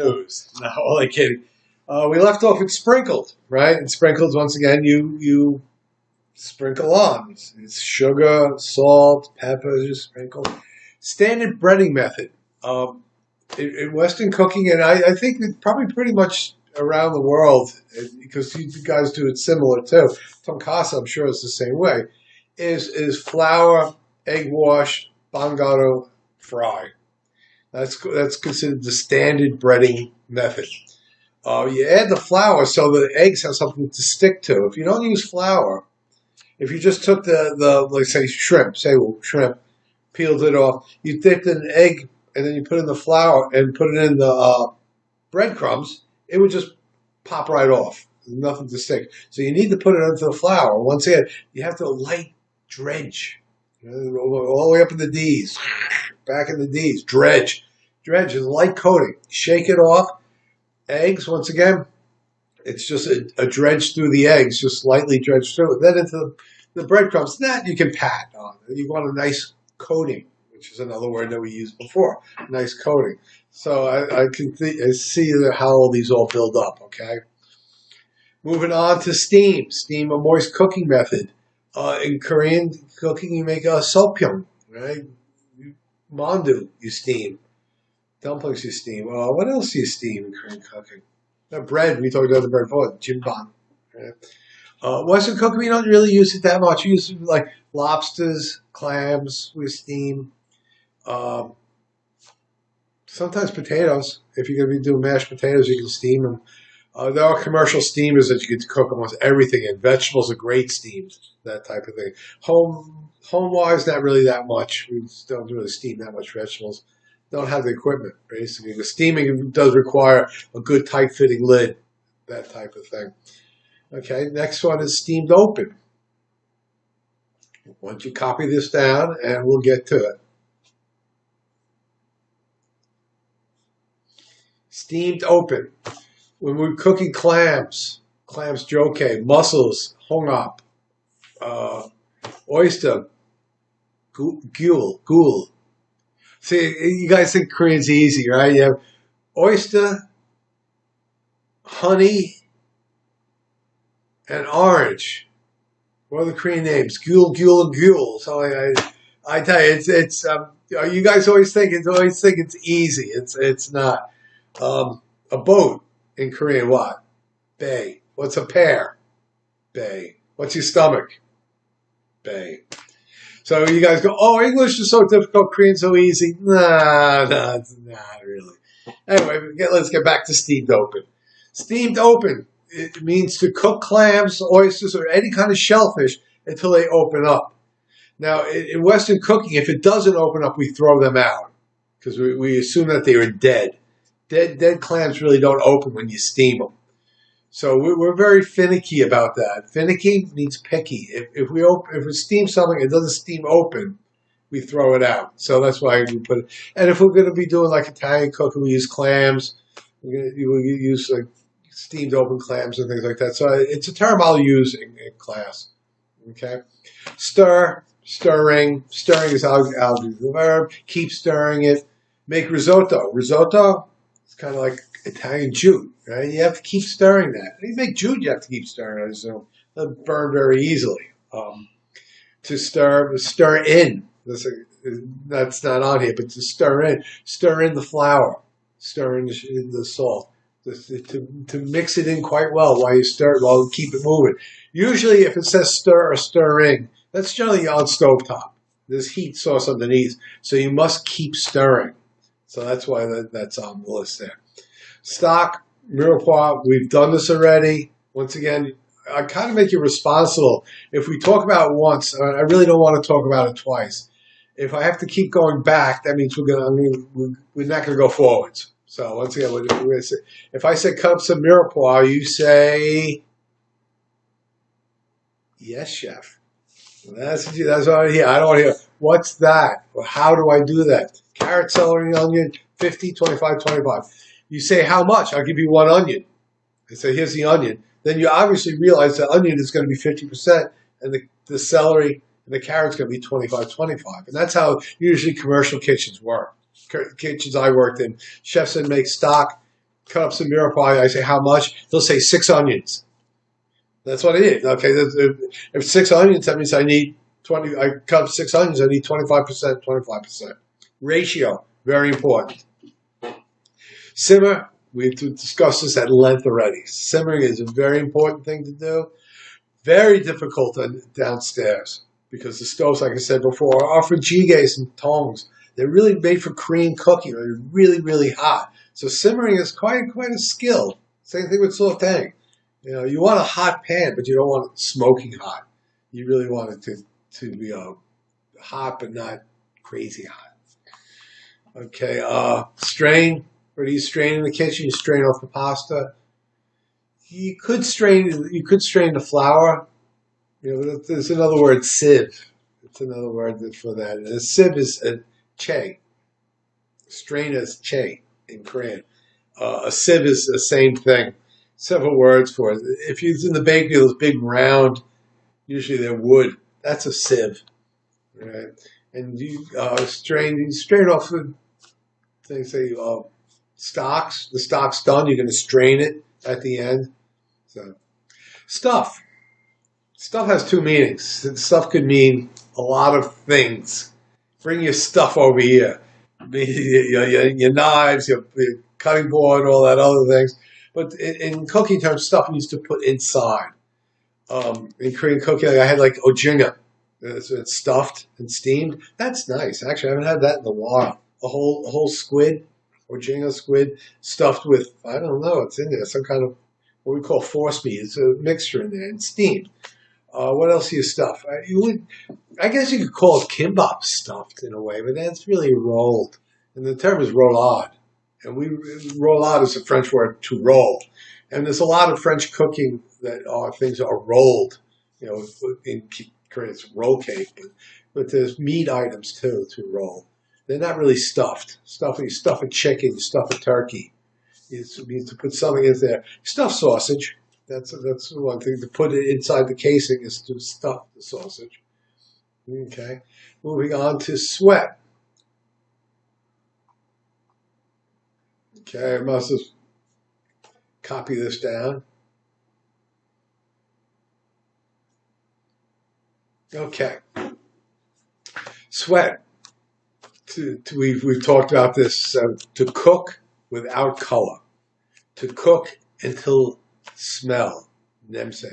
news. No, only kidding. We left off with sprinkled, right? And sprinkled, once again, you sprinkle on. It's sugar, salt, pepper, just sprinkle. Standard breading method. In Western cooking, and I think it probably pretty much around the world, because you guys do it similar too. Tonkatsu, I'm sure it's the same way. Is flour, egg wash, bangado, fry. That's considered the standard breading method. You add the flour so the eggs have something to stick to. If you don't use flour, if you just took the let's say shrimp, peeled it off, you dipped in an egg and then you put in the flour and put it in the breadcrumbs, it would just pop right off. There's nothing to stick. So you need to put it into the flour. Once again, you have to light dredge. All the way up in the D's, back in the D's, dredge is light coating. Shake it off. Eggs, once again, it's just a dredge through the eggs, just lightly dredge through it. Then into the breadcrumbs. That you can pat on. You want a nice coating, which is another word that we used before. Nice coating. So I can see how all these all build up. Okay. Moving on to steam. Steam, a moist cooking method. In Korean cooking, you make a sopyeong, right? Mandu, you steam. Dumplings, you steam. What else do you steam in Korean cooking? Bread, we talked about the bread before, jimban. Right? Western cooking, we don't really use it that much. We use it like lobsters, clams, we steam. Sometimes potatoes. If you're going to be doing mashed potatoes, you can steam them. There are commercial steamers that you get to cook almost everything in. Vegetables are great steamed, that type of thing. Home-wise, not really that much. We don't really steam that much vegetables. Don't have the equipment, basically. The steaming does require a good tight-fitting lid, that type of thing. Okay, next one is steamed open. Why don't you copy this down, and we'll get to it. Steamed open. When we're cooking clams joke, mussels, hongap, oyster, gul. See, you guys think Korean's easy, right? You have oyster, honey, and orange. What are the Korean names? Gul, and gul. So I tell you, it's you guys always think it's easy. It's not. A boat in Korean, what? Bae. What's a pear? Bae. What's your stomach? Bae. So you guys go, oh, English is so difficult, Korean's so easy. Nah, it's not really. Anyway, let's get back to steamed open. Steamed open, it means to cook clams, oysters, or any kind of shellfish until they open up. Now, in Western cooking, if it doesn't open up, we throw them out because we assume that they are dead. Dead clams really don't open when you steam them. So we're very finicky about that. Finicky means picky. If we steam something, it doesn't steam open, we throw it out. So that's why we put it. And if we're going to be doing like Italian cooking, we use clams. We use like steamed open clams and things like that. So it's a term I'll use in class. Okay. Stirring is how I'll use the verb. Keep stirring it. Make risotto. Risotto, it's kind of like Italian jute, right? You have to keep stirring that. When you make jute, you have to keep stirring it, so it'll burn very easily. To stir in. That's not on here, but to stir in the flour, stir in the salt, to mix it in quite well while you stir it, while you keep it moving. Usually, if it says stir or stirring, that's generally on stovetop. There's heat source underneath, so you must keep stirring. So that's why that's on the list there. Stock, mirepoix, we've done this already. Once again, I kind of make you responsible. If we talk about it once, I really don't want to talk about it twice. If I have to keep going back, that means we're not going to go forwards. So once again, if I say cut up some mirepoix, you say, yes, chef. That's what I hear. I don't want to hear, what's that? Or how do I do that? Carrot, celery, onion, 50, 25, 25. You say, how much? I'll give you one onion. I say, here's the onion. Then you obviously realize the onion is going to be 50%, and the celery and the carrot's going to be 25, 25. And that's how usually commercial kitchens work. Kitchens I worked in, chefs would make stock, cut up some mirepoix. I say, how much? They'll say 6 onions. That's what it is. Okay, if 6 onions, that means I need 20. I cut up 6 onions. I need 25%, 25%. Ratio, very important. Simmer. We've discussed this at length already. Simmering is a very important thing to do. Very difficult downstairs because the stoves, like I said before, are for jigaes and tongs. They're really made for Korean cooking. They're really, really hot. So simmering is quite a skill. Same thing with sautéing. You know, you want a hot pan, but you don't want it smoking hot. You really want it to be hot, but not crazy hot. Okay, strain. What do you strain in the kitchen? You strain off the pasta. You could strain the flour. You know, there's another word, sieve. It's another word for that. And a sieve is a che. Strain is che in Korean. A sieve is the same thing. Several words for it. If you're in the bakery, those big round, usually they're wood. That's a sieve, right? And you strain off the things. Say stocks. The stock's done. You're going to strain it at the end. So, stuff. Stuff has two meanings. Stuff could mean a lot of things. Bring your stuff over here. Your knives, your cutting board, all that other things. But in cooking terms, stuff we used to put inside. In Korean cooking, I had like ojinga. It's stuffed and steamed. That's nice. Actually, I haven't had that in a while. A whole squid, ojinga squid, stuffed with, I don't know, it's in there, some kind of what we call force meat. It's a mixture in there and steamed. What else do you stuff? I guess you could call it kimbap stuffed in a way, but that's really rolled. And the term is roulade. And roulade is a French word to roll. And there's a lot of French cooking that things are rolled. You know, in Korean it's roll cake, but there's meat items too to roll. They're not really stuffed. You stuff a chicken, you stuff a turkey. You need to put something in there. Stuffed sausage. That's one thing. To put it inside the casing is to stuff the sausage. Okay. Moving on to sweat. Okay, I must have copied this down. Okay. Sweat. We've talked about this. To cook without color. To cook until smell. Nemse.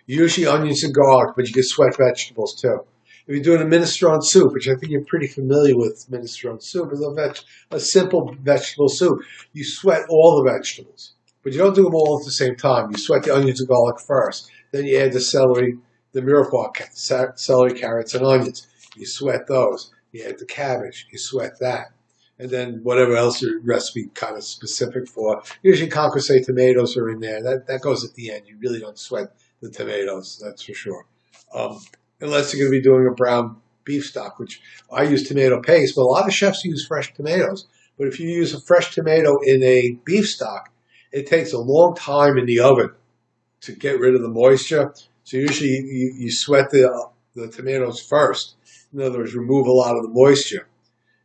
Usually onions and garlic, but you can sweat vegetables too. If you're doing a minestrone soup, which I think you're pretty familiar with, minestrone soup is a simple vegetable soup. You sweat all the vegetables, but you don't do them all at the same time. You sweat the onions and garlic first. Then you add the celery, the mirepoix, celery, carrots, and onions. You sweat those. You add the cabbage. You sweat that. And then whatever else your recipe kind of specific for. Usually concassé tomatoes are in there. That goes at the end. You really don't sweat the tomatoes, that's for sure. Unless you're going to be doing a brown beef stock, which I use tomato paste, but a lot of chefs use fresh tomatoes. But if you use a fresh tomato in a beef stock, it takes a long time in the oven to get rid of the moisture. So usually you sweat the tomatoes first. In other words, remove a lot of the moisture.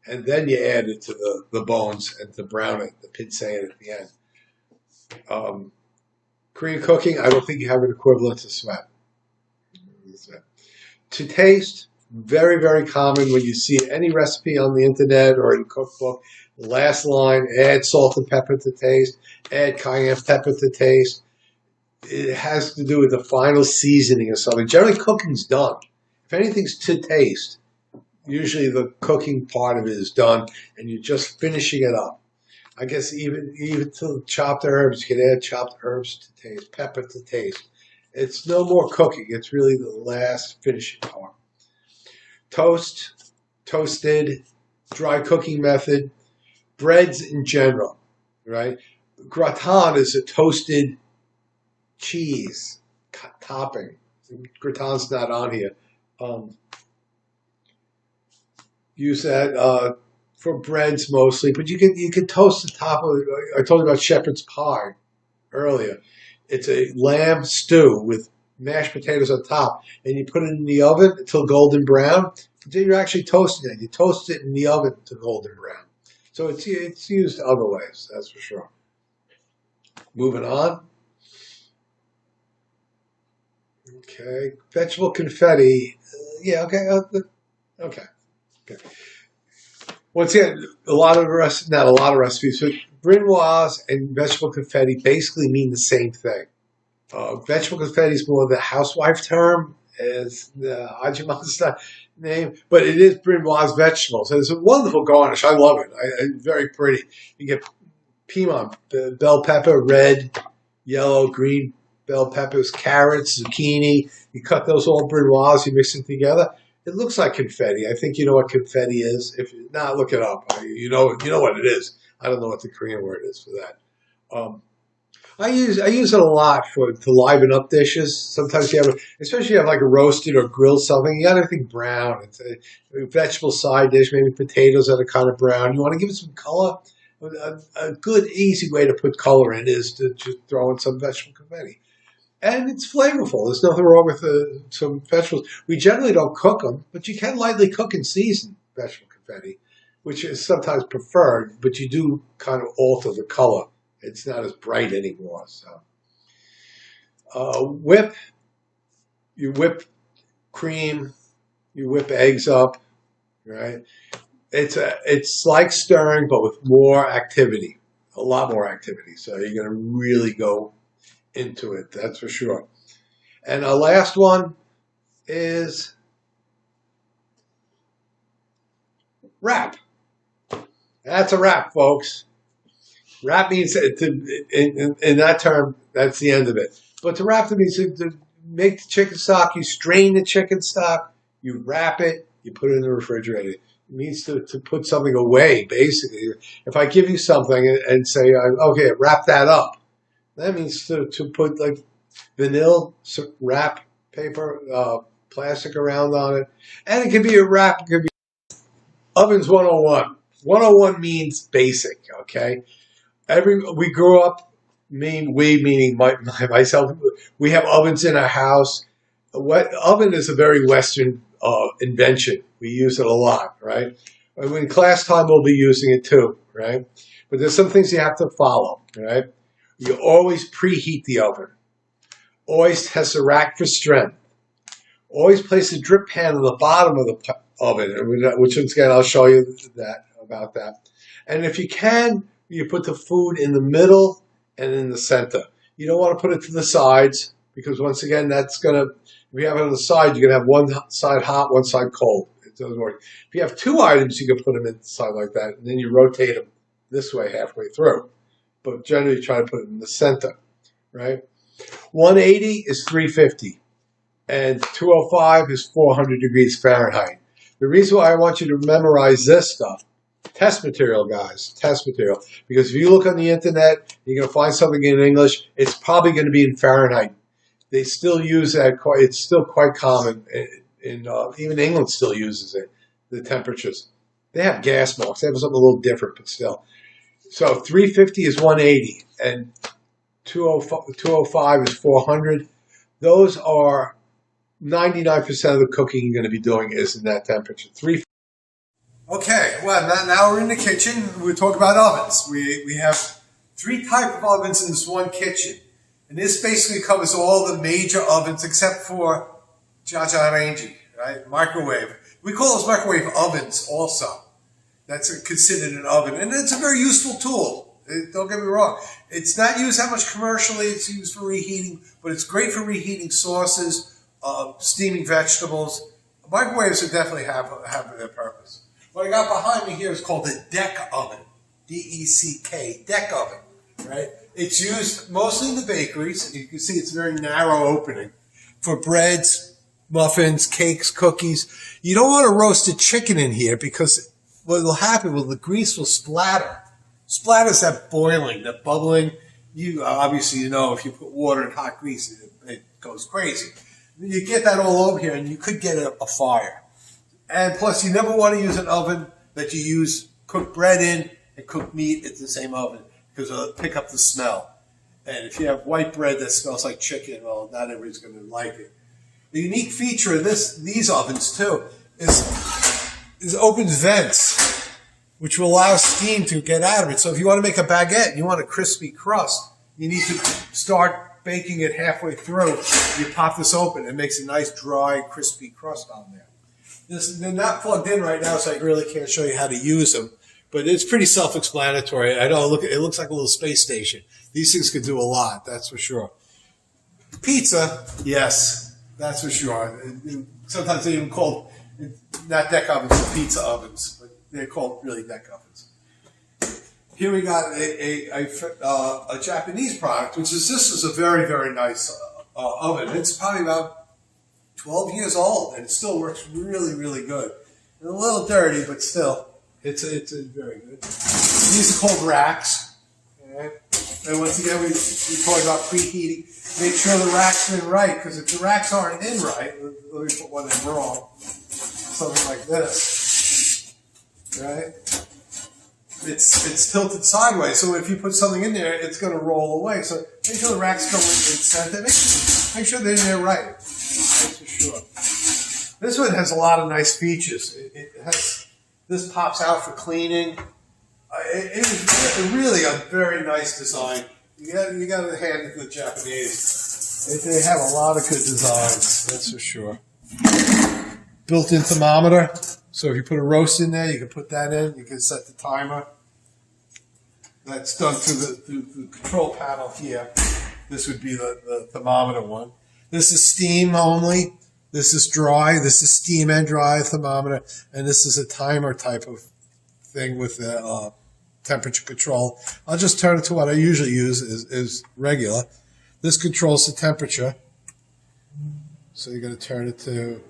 And then you add it to the bones and to brown it, the pinsay at the end. Korean cooking, I don't think you have an equivalent to sweat. To taste, very, very common when you see any recipe on the internet or in a cookbook. The last line, add salt and pepper to taste, add cayenne pepper to taste. It has to do with the final seasoning or something. Generally, cooking's done. If anything's to taste, usually the cooking part of it is done, and you're just finishing it up. I guess even to chopped herbs, you can add chopped herbs to taste, pepper to taste. It's no more cooking. It's really the last finishing part. Toast, toasted, dry cooking method, breads in general, right? Gratin is a toasted cheese topping. Gratin's not on here. Use that for breads mostly, but you can toast the top of it. I told you about shepherd's pie earlier. It's a lamb stew with mashed potatoes on top, and you put it in the oven until golden brown. Then you're actually toasting it. You toast it in the oven to golden brown. So it's used other ways, that's for sure. Moving on. Okay, vegetable confetti. Yeah, okay, okay. Once again, not a lot of recipes, but brunoise and vegetable confetti basically mean the same thing. Vegetable confetti is more the housewife term, as the Hajima's name, but it is brunoise vegetables. And it's a wonderful garnish. I love it. It's very pretty. You get piedmont, bell pepper, red, yellow, green bell peppers, carrots, zucchini. You cut those all brunoise, you mix them together. It looks like confetti. I think you know what confetti is. If not, look it up. You know what it is. I don't know what the Korean word is for that. I use it a lot to liven up dishes. Sometimes you have, especially if you have like a roasted or grilled something, you got everything brown. It's a vegetable side dish, maybe potatoes that are kind of brown. You want to give it some color. A good, easy way to put color in is to just throw in some vegetable confetti. And it's flavorful. There's nothing wrong with some vegetables. We generally don't cook them, but you can lightly cook and season vegetable confetti, which is sometimes preferred, but you do kind of alter the color. It's not as bright anymore. So, you whip cream, you whip eggs up, right? It's like stirring, but with more activity, a lot more activity. So you're going to really go into it, that's for sure. And our last one is wrap. That's a wrap, folks. Wrap means, in that term, that's the end of it. But to wrap means to make the chicken stock, you strain the chicken stock, you wrap it, you put it in the refrigerator. It means to put something away, basically. If I give you something and say, okay, wrap that up, that means to put like vanilla wrap paper, plastic around on it. And it can be a wrap, it could be ovens 101. 101 means basic, okay? We grew up, meaning myself, we have ovens in our house. Oven is a very Western invention. We use it a lot, right? And in class time, we'll be using it too, right? But there's some things you have to follow, right? You always preheat the oven. Always test the rack for strength. Always place a drip pan on the bottom of the oven, which once again I'll show you about that. And if you can, you put the food in the middle and in the center. You don't want to put it to the sides because once again that's gonna. If you have it on the side, you're gonna have one side hot, one side cold. It doesn't work. If you have two items, you can put them inside like that, and then you rotate them this way halfway through. But generally try to put it in the center, right? 180 is 350, and 205 is 400 degrees Fahrenheit. The reason why I want you to memorize this stuff, test material, guys, test material, because if you look on the internet, you're going to find something in English, it's probably going to be in Fahrenheit. They still use that, it's still quite common, even England still uses it, the temperatures. They have gas marks, they have something a little different, but still. So 350 is 180, and 205 is 400. Those are 99% of the cooking you're going to be doing is in that temperature. Okay, well, now we're in the kitchen. We'll talk about ovens. We have three types of ovens in this one kitchen. And this basically covers all the major ovens except for Jajarangi, right? Microwave. We call those microwave ovens also. That's considered an oven. And it's a very useful tool. Don't get me wrong. It's not used that much commercially. It's used for reheating, but it's great for reheating sauces, steaming vegetables. Microwaves definitely have their purpose. What I got behind me here is called a deck oven. D-E-C-K, deck oven, right? It's used mostly in the bakeries. You can see it's a very narrow opening. For breads, muffins, cakes, cookies. You don't want to roast a chicken in here because what will happen, the grease will splatter. Splatters that boiling, that bubbling. You obviously, if you put water in hot grease, it goes crazy. You get that all over here and you could get a fire. And plus, you never want to use an oven that you use cooked bread in and cooked meat at the same oven because it'll pick up the smell. And if you have white bread that smells like chicken, well, not everybody's going to like it. The unique feature of these ovens, too, is open vents, which will allow steam to get out of it. So if you want to make a baguette and you want a crispy crust, you need to start baking it halfway through. You pop this open, it makes a nice dry, crispy crust on there. They're not plugged in right now, so I really can't show you how to use them. But it's pretty self-explanatory. I know it looks like a little space station. These things could do a lot, that's for sure. Pizza, yes, that's for sure. Sometimes they're even called, not deck ovens, but pizza ovens. But they're called really deck ovens. Here we got a Japanese product, this is a very, very nice oven. It's probably about 12 years old, and it still works really, really good. It's a little dirty, but still, it's very good. These are called racks. Okay? And once again, we talked about preheating. Make sure the racks are in right, because if the racks aren't in right, let me put one in wrong, something like this, right? It's tilted sideways, so if you put something in there, it's going to roll away. So make sure the racks go in center. Make sure they're in there right. That's for sure. This one has a lot of nice features. This pops out for cleaning. It is really a very nice design. You got to hand it to the Japanese. They have a lot of good designs, that's for sure. Built-in thermometer. So if you put a roast in there, you can put that in. You can set the timer. That's done through the control panel here. This would be the thermometer one. This is steam only. This is dry. This is steam and dry thermometer. And this is a timer type of thing with the temperature control. I'll just turn it to what I usually use is regular. This controls the temperature. So you're going to turn it to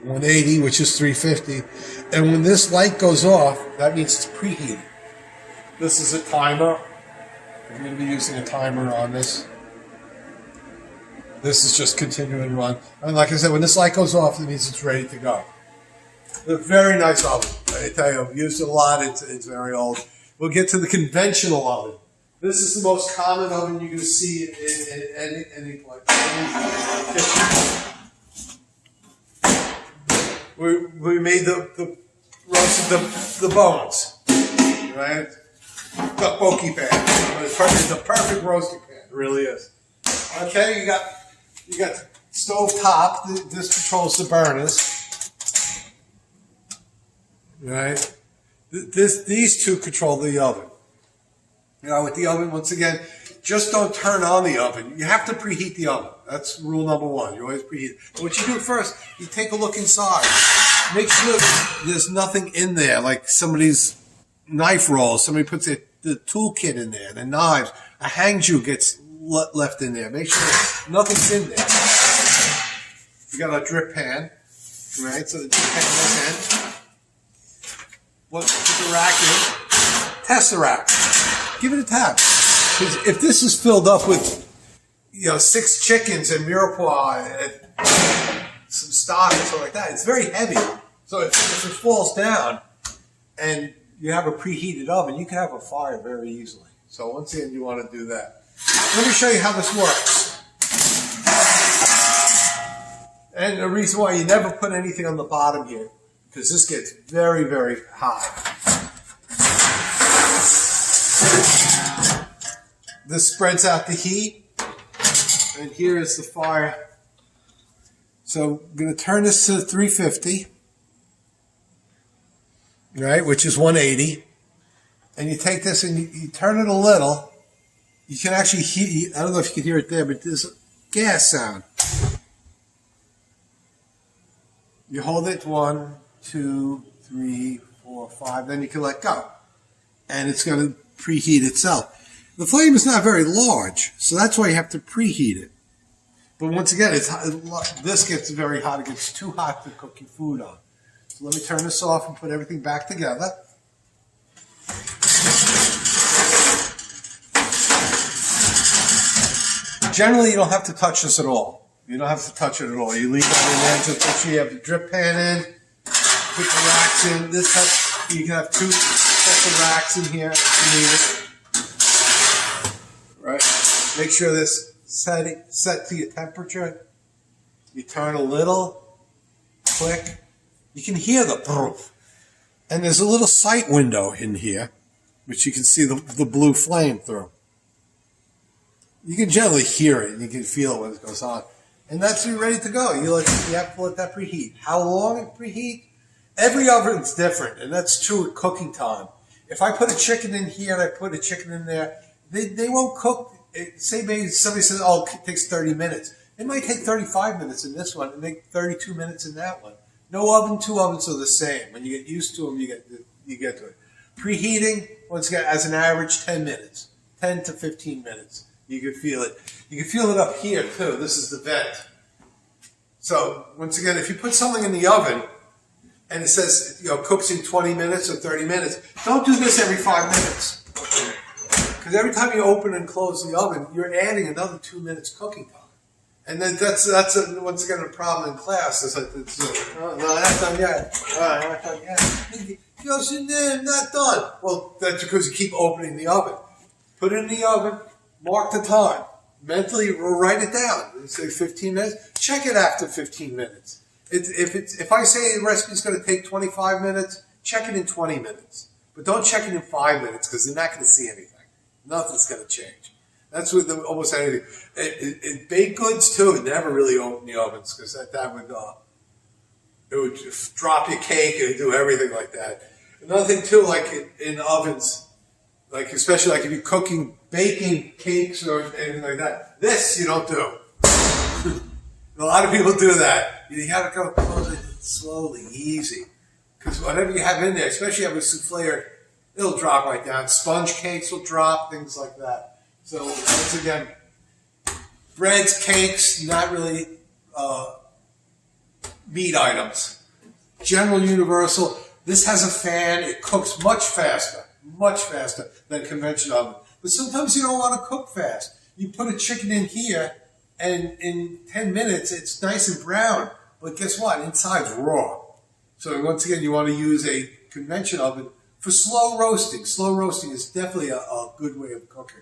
180, which is 350. And when this light goes off, that means it's preheated. This is a timer. I'm going to be using a timer on this. This is just continuing run. And like I said, when this light goes off, it means it's ready to go. A very nice oven. I tell you, I've used it a lot. It's very old. We'll get to the conventional oven. This is the most common oven you're going to see in any place. We made roasted the bones, right? The pokey pan. It's the perfect roasting pan. It really is. Okay, you got the stove top. This controls the burners. Right? These two control the oven. You know, with the oven, once again, just don't turn on the oven. You have to preheat the oven. That's rule number one. You always preheat. But what you do first, you take a look inside. Make sure there's nothing in there, like somebody's knife rolls. Somebody puts the toolkit in there, the knives. A hang jew gets left in there. Make sure nothing's in there. You got a drip pan, right? So the drip pan goes in. Put the rack in. Test the rack. Give it a tap. Because if this is filled up with, 6 chickens and mirepoix and some stock and stuff like that, it's very heavy. So if it falls down and you have a preheated oven, you can have a fire very easily. So once again, you want to do that. Let me show you how this works. And the reason why you never put anything on the bottom here, because this gets very, very hot. This spreads out the heat, and here is the fire. So I'm going to turn this to 350, right, which is 180. And you take this and you turn it a little. You can actually hear, I don't know if you can hear it there, but there's a gas sound. You hold it 1, 2, 3, 4, 5, then you can let go. And it's going to preheat itself. The flame is not very large, so that's why you have to preheat it. But once again, this gets very hot. It gets too hot to cook your food on. So let me turn this off and put everything back together. Generally, you don't have to touch this at all. You don't have to touch it at all. You leave that in there. Just make sure you have the drip pan in. Put the racks in. You can have 2 sets of racks in here if you need it. Right? Make sure this set to your temperature. You turn a little, click. You can hear the proof. And there's a little sight window in here, which you can see the blue flame through. you can generally hear it and you can feel it when it goes on. And that's you ready to go. You have to let that preheat. How long it preheat? Every oven's different, and that's true with cooking time. If I put a chicken in here and I put a chicken in there, they won't cook. Say maybe somebody says, oh, it takes 30 minutes. It might take 35 minutes in this one and make 32 minutes in that one. No oven, two ovens are the same. When you get used to them, you get to it. Preheating, once again, as an average, 10 minutes. 10 to 15 minutes. You can feel it. You can feel it up here, too. This is the vent. So, once again, if you put something in the oven, and it says, cooks in 20 minutes or 30 minutes, don't do this every 5 minutes. Because every time you open and close the oven, you're adding another 2 minutes cooking time. And then that's once again, a problem in class. It's like, oh, no, not done yet. Not done yet. He goes, not done. Well, that's because you keep opening the oven. Put it in the oven, mark the time. Mentally, write it down. Say 15 minutes. Check it after 15 minutes. If I say the recipe's going to take 25 minutes, check it in 20 minutes. But don't check it in 5 minutes because you're not going to see anything. Nothing's going to change. That's with almost anything. Baked goods too, never really open the ovens because that would it would drop your cake and do everything like that. Another thing too, like in ovens, like especially like if you're baking cakes or anything like that, this you don't do. A lot of people do that. You have to go close it slowly, easy, because whatever you have in there, especially if you have a souffle, it'll drop right down. Sponge cakes will drop, things like that. So once again, breads, cakes, not really meat items. General universal. This has a fan. It cooks much faster than conventional oven. But sometimes you don't want to cook fast. You put a chicken in here, and in 10 minutes, it's nice and brown. But guess what? Inside's raw. So once again, you want to use a conventional oven for slow roasting. Slow roasting is definitely a good way of cooking.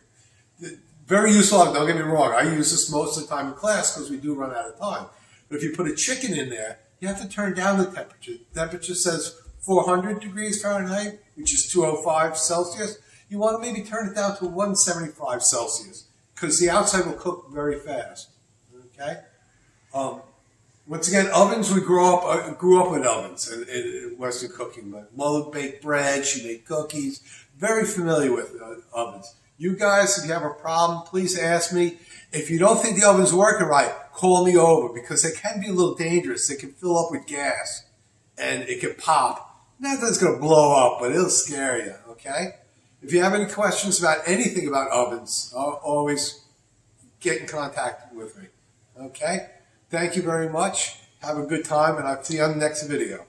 Very useful, don't get me wrong. I use this most of the time in class because we do run out of time. But if you put a chicken in there, you have to turn down the temperature. The temperature says 400 degrees Fahrenheit, which is 205 Celsius. You want to maybe turn it down to 175 Celsius because the outside will cook very fast. Okay? Once again, ovens, we grew up with ovens in Western cooking. But mother baked bread, she made cookies. Very familiar with ovens. You guys, if you have a problem, please ask me. If you don't think the oven's working right, call me over because they can be a little dangerous. They can fill up with gas and it can pop. Not that it's going to blow up, but it'll scare you, okay? If you have any questions about anything about ovens, always get in contact with me, okay? Thank you very much. Have a good time, and I'll see you on the next video.